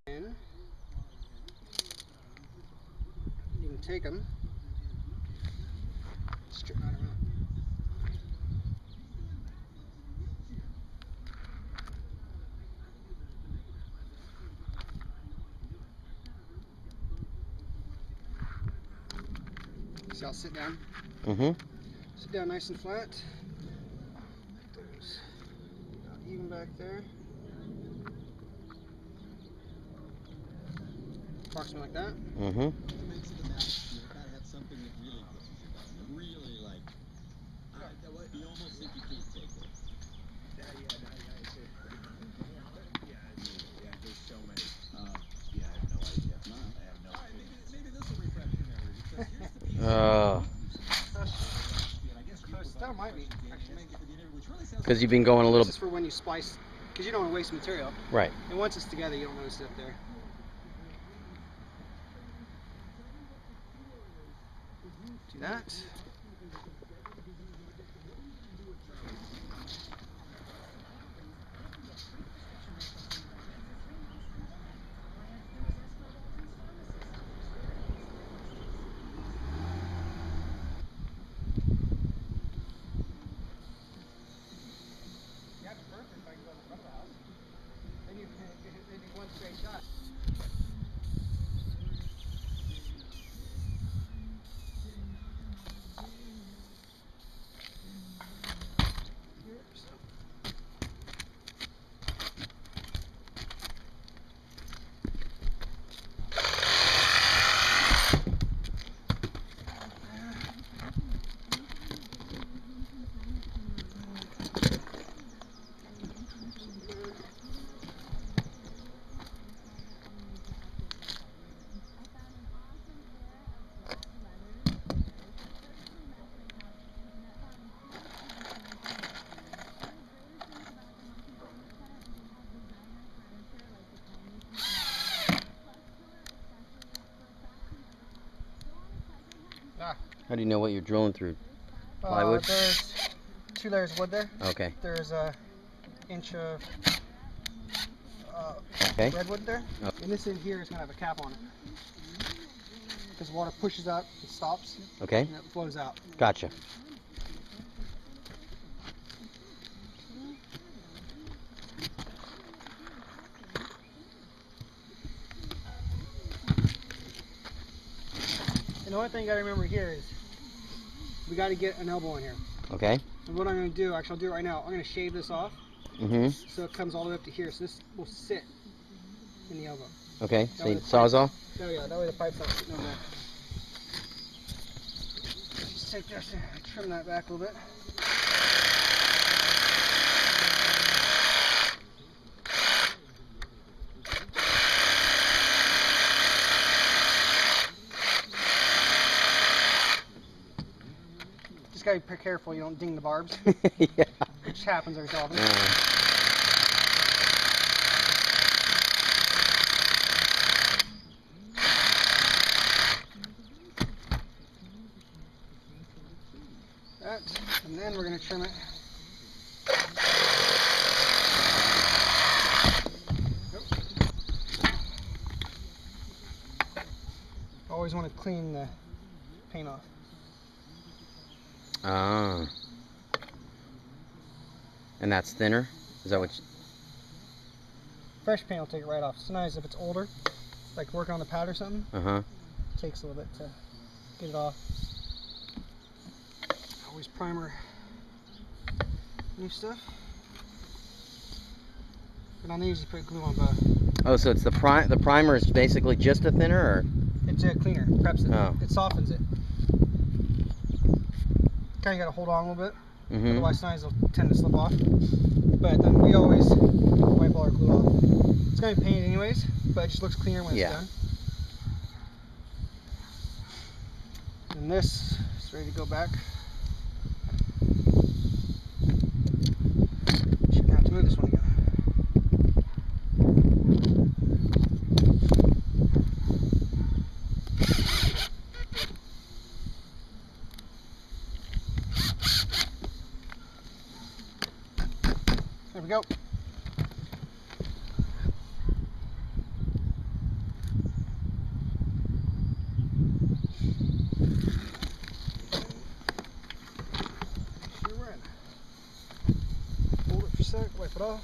in. You can take them, strip right around. So I'll sit down. Sit down nice and flat. There's even back there. Approximately like that. That might be actually. Because you've been going a little. This is for when you splice, because you don't want to waste material. Right. And once it's together, you don't notice it up there. Do that. How do you know what you're drilling through? Plywood? There's 2 layers of wood there. Okay. There's an inch of okay. redwood there. Oh. And this in here is going to have a cap on it. Because water pushes up, it stops, okay. and it flows out. Gotcha. And the only thing you got to remember here is we got to get an elbow in here. Okay. And what I'm going to do, actually I'll do it right now, I'm going to shave this off. So it comes all the way up to here. So this will sit in the elbow. Okay. So the sawzall? Oh yeah, that way the pipe's not sitting on there. Just take this and trim that back a little bit. Just gotta be careful you don't ding the barbs. Yeah. Which happens every so often. That, and then we're gonna trim it. Always want to clean the paint off. Ah. And that's thinner? Is that what you... Fresh paint will take it right off. Sometimes if it's older, like working on the pad or something, it takes a little bit to get it off. Always primer new stuff. But on these you put glue on both. Oh, so it's the primer is basically just a thinner, or? It's a cleaner, preps it. Oh. It softens it. Kind of got to hold on a little bit, otherwise sometimes they'll tend to slip off. But then we always wipe all our glue off. It's going to be painted anyways, but it just looks cleaner when it's done. And this is ready to go back. Shouldn't have to move this one again. There we go. sec, wipe it off.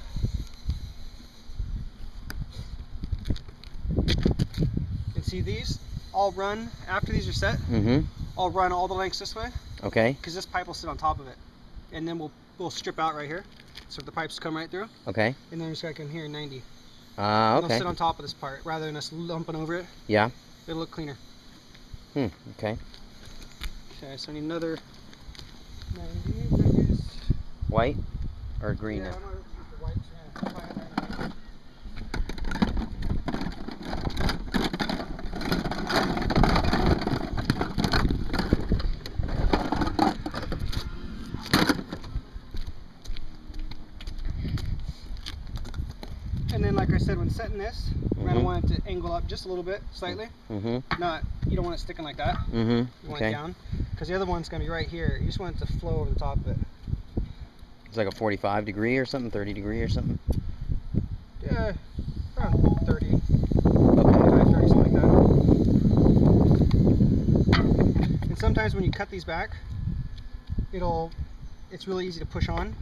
And see these, I'll run, after these are set, I'll run all the lengths this way. Okay. Because this pipe will sit on top of it. And then we'll strip out right here. So the pipes come right through. Okay. And then we're just going to come here 90. Okay. They'll sit on top of this part rather than us lumping over it. Yeah. It'll look cleaner. Okay. Okay, so I need another 90. White or green? Yeah, I'm going to use the white. Yeah. And then, like I said, when setting this, we're going to want it to angle up just a little bit, slightly. Not, you don't want it sticking like that. You want it down. Because the other one's going to be right here. You just want it to flow over the top of it. It's like a 45 degree or something, 30 degree or something? Yeah, around 30. Okay. 25, 30, something like that. And sometimes when you cut these back, it's really easy to push on.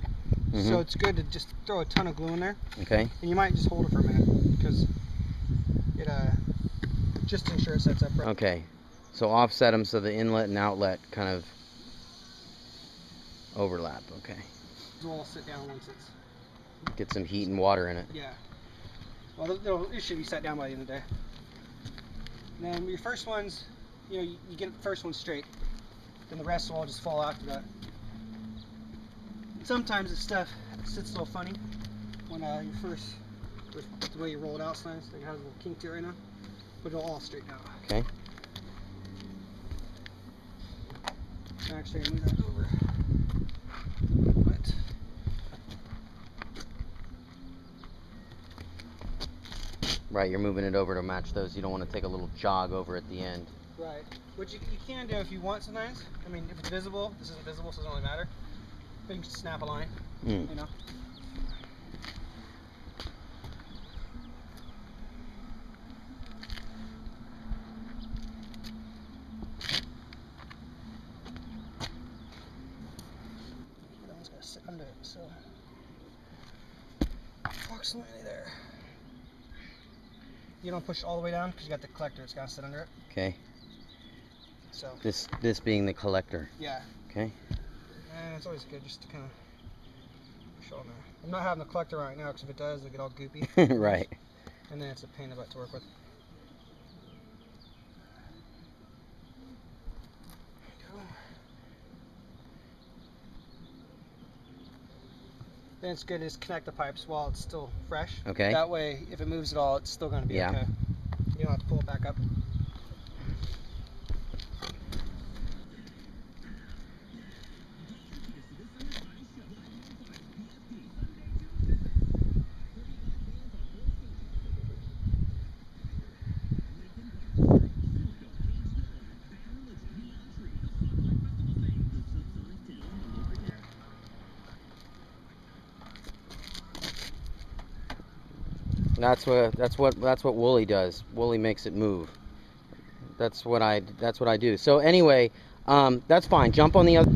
So it's good to just throw a ton of glue in there. Okay. And you might just hold it for a minute because it just to ensure it sets up right. Okay. So offset them so the inlet and outlet kind of overlap. Okay. It'll sit down once it's... Get some heat and water in it. Yeah. Well, it should be set down by the end of the day. And then your first ones, you get the first one straight. Then the rest will all just fall after that. Sometimes this stuff sits a little funny when you first, with the way you roll it out sometimes. Like it has a little kink to it right now. But it'll all straighten out. Okay. Actually, move that over. But right, you're moving it over to match those. You don't want to take a little jog over at the end. Right. Which you can do if you want sometimes. I mean, if it's visible, this isn't visible, so it doesn't really matter. But you can just snap a line, you know. That one's gonna sit under it, so approximately there. You don't push it all the way down because you got the collector. It's gotta sit under it. Okay. So this being the collector. Yeah. Okay. And it's always good just to kind of push on there. I'm not having the collector right now because if it does, it'll get all goopy. Right. And then it's a pain in the butt to work with. Then it's good to just connect the pipes while it's still fresh. Okay. That way, if it moves at all, it's still going to be okay. You don't have to pull it back up. That's what Wooly does. Wooly makes it move. That's what I do. So anyway, that's fine. Jump on the other.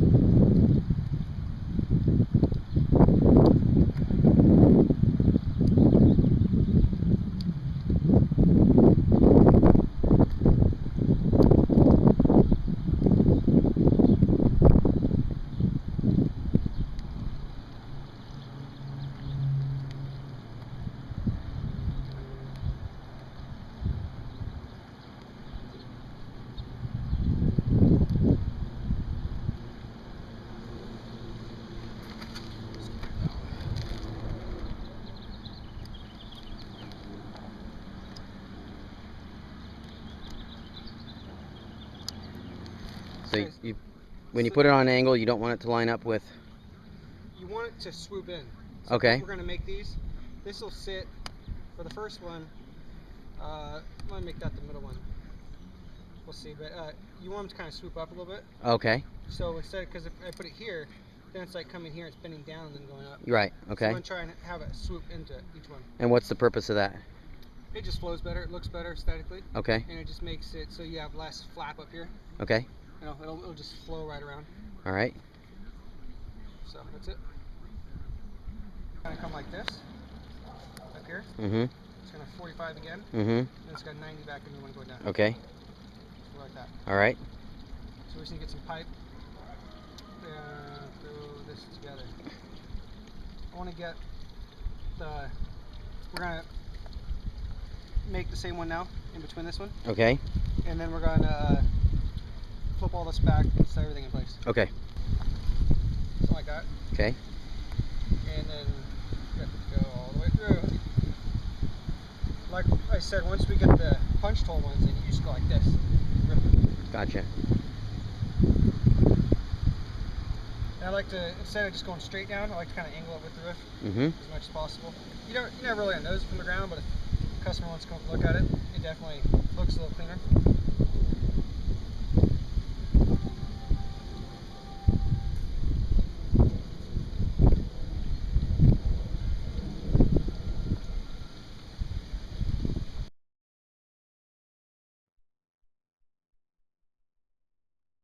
So when you put it on an angle, you don't want it to line up with... You want it to swoop in. So okay. We're going to make these. This will sit, for the first one, I'm going to make that the middle one. We'll see, but you want them to kind of swoop up a little bit. Okay. So instead, because if I put it here, then it's like coming here, it's bending down and then going up. Right, okay. So I'm going to try and have it swoop into each one. And what's the purpose of that? It just flows better, it looks better aesthetically. Okay. And it just makes it so you have less flap up here. Okay. You know, it'll just flow right around. All right. So that's it. Gonna come like this, up here. It's gonna 45 again. And it's got 90 back and the one going down. Okay. So like that. All right. So we just need to get some pipe. Throw this together. I want to get the. We're gonna make the same one now in between this one. Okay. And then we're gonna flip all this back, set everything in place. Okay. Something like that. Okay. And then we have to go all the way through. Like I said, once we get the punched hole ones in, you just go like this. Gotcha. And I like to, instead of just going straight down, I like to kind of angle it with the roof as much as possible. You never really notice it from the ground, but if the customer wants to come look at it, it definitely looks a little cleaner.